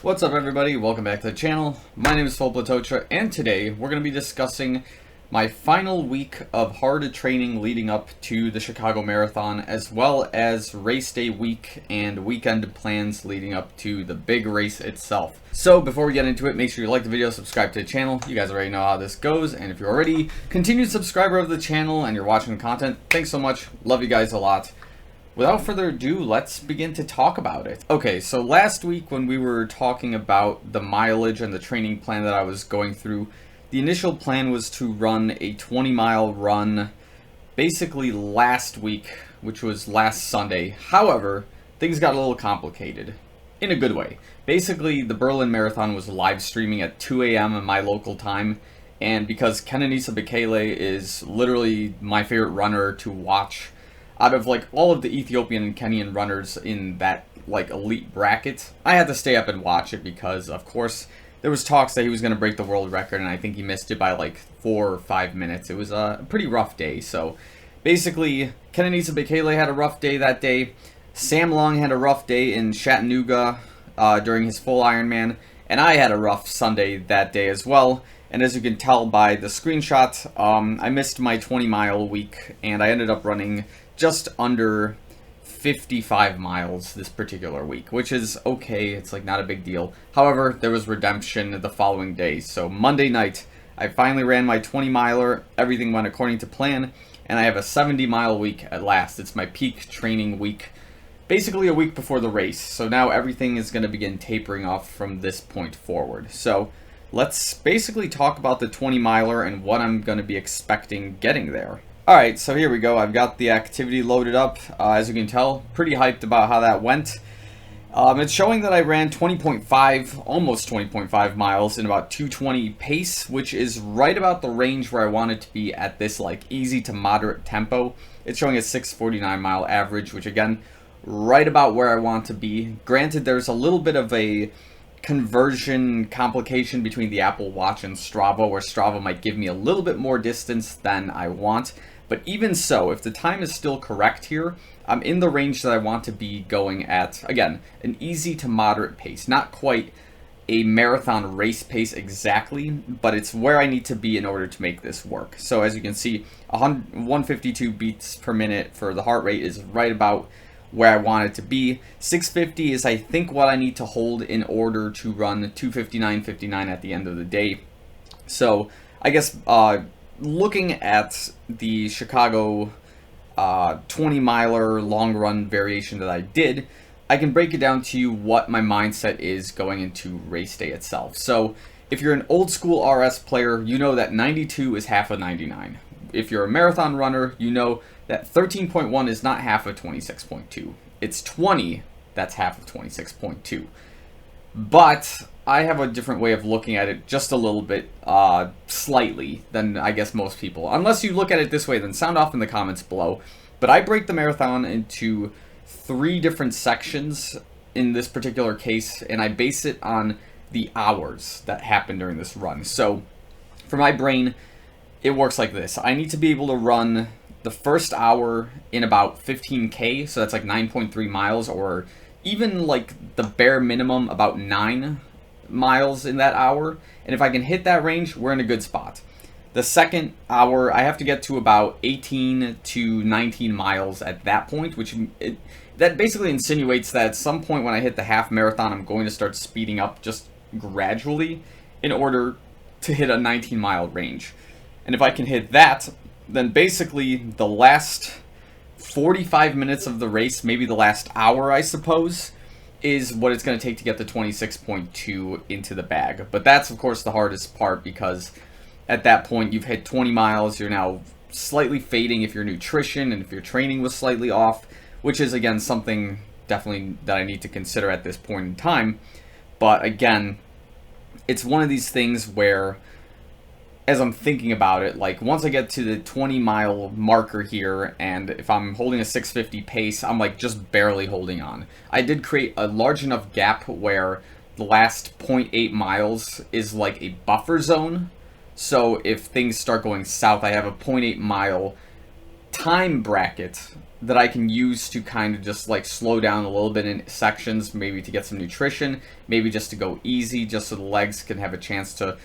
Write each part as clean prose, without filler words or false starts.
What's up, everybody? Welcome back to the channel. My name is Filip Latocha, and today we're going to be discussing my final week of hard training leading up to the Chicago Marathon, as well as race day week and weekend plans leading up to the big race itself. So before we get into it, make sure you like the video, subscribe to the channel. You guys already know how this goes, and if you're already a continued subscriber of the channel and you're watching the content, thanks so much. Love you guys a lot. Without further ado, let's begin to talk about it. Okay, so last week when we were talking about the mileage and the training plan that I was going through, the initial plan was to run a 20-mile run basically last week, which was last Sunday. However, things got a little complicated, in a good way. Basically, the Berlin Marathon was live streaming at 2 a.m. in my local time, and because Kenenisa Bekele is literally my favorite runner to watch, out of like all of the Ethiopian and Kenyan runners in that like elite bracket, I had to stay up and watch it because, of course, there was talks that he was going to break the world record, and I think he missed it by like 4 or 5 minutes. It was a pretty rough day. So basically, Kenenisa Bekele had a rough day that day. Sam Long had a rough day in Chattanooga during his full Ironman, and I had a rough Sunday that day as well. And as you can tell by the screenshot, I missed my 20-mile week, and I ended up running just under 55 miles this particular week, which is okay. It's like not a big deal. However, there was redemption the following day. So Monday night, I finally ran my 20-miler. Everything went according to plan, and I have a 70-mile week at last. It's my peak training week, basically a week before the race. So now everything is going to begin tapering off from this point forward. So let's basically talk about the 20-miler and what I'm going to be expecting getting there. Alright, so here we go. I've got the activity loaded up. As you can tell, pretty hyped about how that went. It's showing that I ran 20.5, almost 20.5 miles in about 2:20 pace, which is right about the range where I want it to be at this like easy to moderate tempo. It's showing a 6:49 mile average, which again, right about where I want to be. Granted, there's a little bit of a conversion complication between the Apple Watch and Strava, where Strava might give me a little bit more distance than I want. But even so, if the time is still correct here, I'm in the range that I want to be going at, again, an easy to moderate pace. Not quite a marathon race pace exactly, but it's where I need to be in order to make this work. So as you can see, 152 beats per minute for the heart rate is right about where I want it to be. 650 is, I think, what I need to hold in order to run 2:59.59 at the end of the day. So I guess looking at the Chicago 20-miler long run variation that I did, I can break it down to you what my mindset is going into race day itself. So if you're an old school RS player, you know that 92 is half of 99. If you're a marathon runner, you know that 13.1 is not half of 26.2. It's 20 that's half of 26.2. But I have a different way of looking at it, just a little bit, slightly, than I guess most people. Unless you look at it this way, then sound off in the comments below. But I break the marathon into 3 different sections in this particular case, and I base it on the hours that happen during this run. So for my brain, it works like this. I need to be able to run the first hour in about 15K, so that's like 9.3 miles, or even like the bare minimum about 9 miles in that hour. And if I can hit that range, we're in a good spot. The second hour, I have to get to about 18 to 19 miles at that point, which that basically insinuates that at some point when I hit the half marathon, I'm going to start speeding up just gradually in order to hit a 19-mile range. And if I can hit that, then basically the last 45 minutes of the race, maybe the last hour, I suppose, is what it's going to take to get the 26.2 into the bag. But that's, of course, the hardest part, because at that point you've hit 20 miles, you're now slightly fading if your nutrition and if your training was slightly off, which is, again, something definitely that I need to consider at this point in time. But again, it's one of these things where, as I'm thinking about it, like once I get to the 20-mile marker here, and if I'm holding a 650 pace, I'm like just barely holding on. I did create a large enough gap where the last 0.8 miles is like a buffer zone. So if things start going south, I have a 0.8 mile time bracket that I can use to kind of just like slow down a little bit in sections, maybe to get some nutrition, maybe just to go easy, just so the legs can have a chance to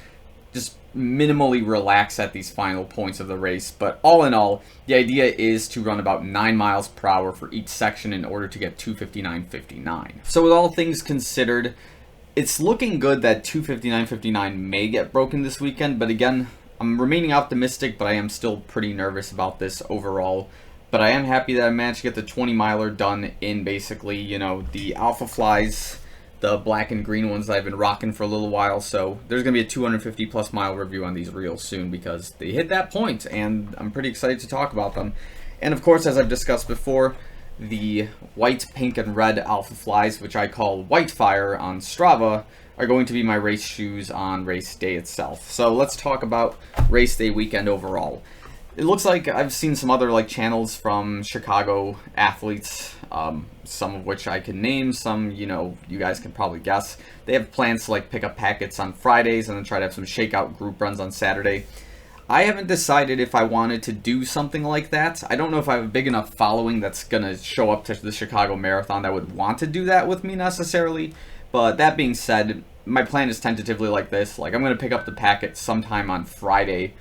just minimally relax at these final points of the race. But all in all, the idea is to run about 9 miles per hour for each section in order to get 2:59.59. So with all things considered, it's looking good that 2:59.59 may get broken this weekend, but again, I'm remaining optimistic, but I am still pretty nervous about this overall. But I am happy that I managed to get the 20 miler done in basically, you know, the Alpha Flies, the black and green ones that I've been rocking for a little while. So there's going to be a 250 plus mile review on these real soon because they hit that point and I'm pretty excited to talk about them. And of course, as I've discussed before, the white, pink, and red Alpha Flies, which I call Whitefire on Strava, are going to be my race shoes on race day itself. So let's talk about race day weekend overall. It looks like I've seen some other like channels from Chicago athletes, some of which I can name, some, you know, you guys can probably guess. They have plans to like pick up packets on Fridays and then try to have some shakeout group runs on Saturday. I haven't decided if I wanted to do something like that. I don't know if I have a big enough following that's going to show up to the Chicago Marathon that would want to do that with me necessarily. But that being said, my plan is tentatively like this. Like, I'm going to pick up the packet sometime on Friday,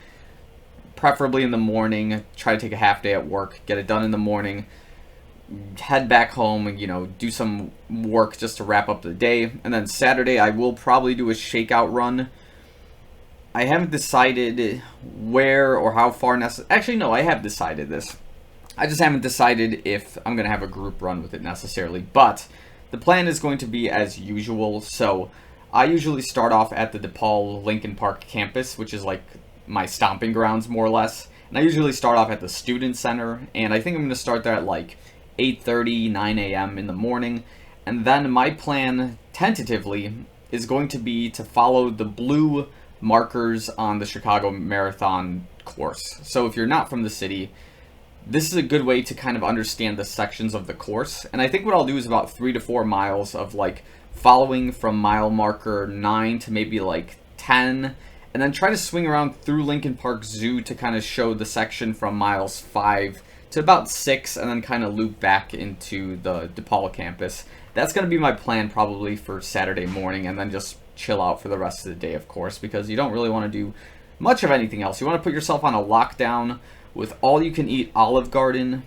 preferably in the morning, try to take a half day at work, get it done in the morning, head back home and, you know, do some work just to wrap up the day. And then Saturday I will probably do a shakeout run. I haven't decided where or how far actually no, I have decided this. I just haven't decided if I'm going to have a group run with it necessarily, but the plan is going to be as usual. So I usually start off at the DePaul Lincoln Park campus, which is like my stomping grounds more or less, and I usually start off at the student center, and I think I'm going to start there at like 8:30, 9 a.m. in the morning. And then my plan tentatively is going to be to follow the blue markers on the Chicago Marathon course. So if you're not from the city, this is a good way to kind of understand the sections of the course. And I think what I'll do is about 3 to 4 miles of like following from mile marker 9 to maybe like 10, and then try to swing around through Lincoln Park Zoo to kind of show the section from miles 5 to about 6, and then kind of loop back into the DePaul campus. That's going to be my plan probably for Saturday morning, and then just chill out for the rest of the day, of course, because you don't really want to do much of anything else. You want to put yourself on a lockdown with all-you-can-eat Olive Garden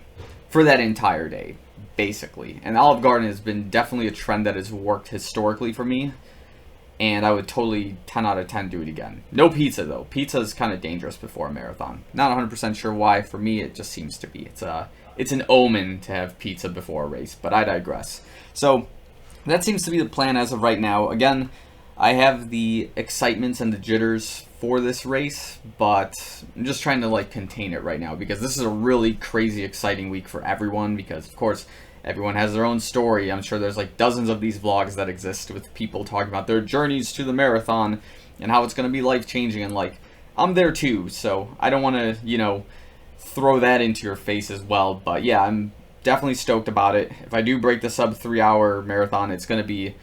for that entire day, basically. And Olive Garden has been definitely a trend that has worked historically for me, and I would totally 10 out of 10 do it again. No pizza, though. Pizza is kind of dangerous before a marathon. Not 100% sure why. For me, it just seems to be. It's an omen to have pizza before a race, but I digress. So that seems to be the plan as of right now. Again, I have the excitements and the jitters for this race, but I'm just trying to like contain it right now because this is a really crazy, exciting week for everyone because, of course, everyone has their own story. I'm sure there's like dozens of these vlogs that exist with people talking about their journeys to the marathon and how it's going to be life-changing. And like, I'm there too, so I don't want to, you know, throw that into your face as well. But yeah, I'm definitely stoked about it. If I do break the sub 3-hour marathon, it's going to be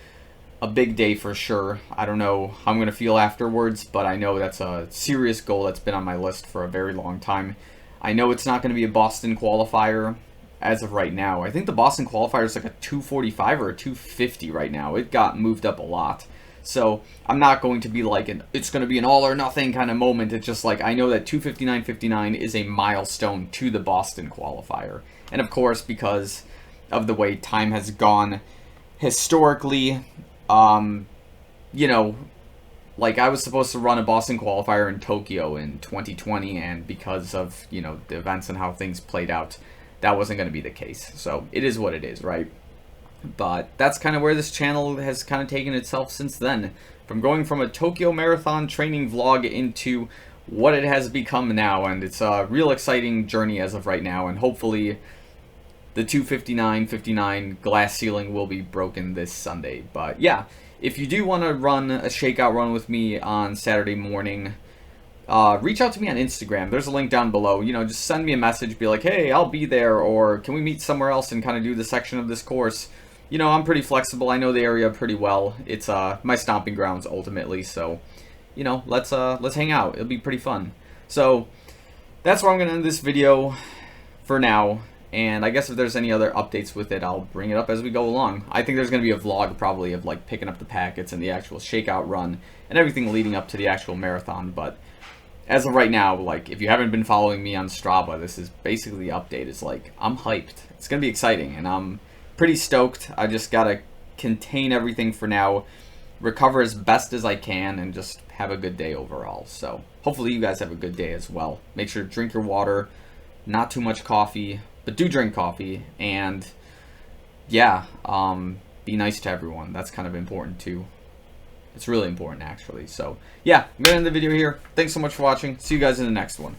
a big day for sure. I don't know how I'm going to feel afterwards, but I know that's a serious goal that's been on my list for a very long time. I know it's not going to be a Boston qualifier as of right now. I think the Boston qualifier is like a 245 or a 250 right now. It got moved up a lot. So I'm not going to be like it's going to be an all or nothing kind of moment. It's just like I know that 259.59 is a milestone to the Boston qualifier. And of course, because of the way time has gone historically, you know, like I was supposed to run a Boston qualifier in Tokyo in 2020, and because of, you know, the events and how things played out, that wasn't going to be the case. So it is what it is, right? But that's kind of where this channel has kind of taken itself since then. From going from a Tokyo Marathon training vlog into what it has become now. And it's a real exciting journey as of right now. And hopefully the 2:59.59 glass ceiling will be broken this Sunday. But yeah, if you do want to run a shakeout run with me on Saturday morning, reach out to me on Instagram. There's a link down below. You know, just send me a message, be like, hey, I'll be there, or can we meet somewhere else and kind of do the section of this course? You know, I'm pretty flexible. I know the area pretty well. It's my stomping grounds ultimately, so you know, let's hang out. It'll be pretty fun. So that's where I'm gonna end this video for now. And I guess if there's any other updates with it, I'll bring it up as we go along. I think there's going to be a vlog probably of like picking up the packets and the actual shakeout run and everything leading up to the actual marathon. But as of right now, like if you haven't been following me on Strava, this is basically the update. It's like I'm hyped. It's going to be exciting and I'm pretty stoked. I just got to contain everything for now, recover as best as I can, and just have a good day overall. So hopefully you guys have a good day as well. Make sure to drink your water, not too much coffee, but do drink coffee, and yeah, be nice to everyone. That's kind of important too. It's really important actually. So yeah, I'm gonna end the video here. Thanks so much for watching. See you guys in the next one.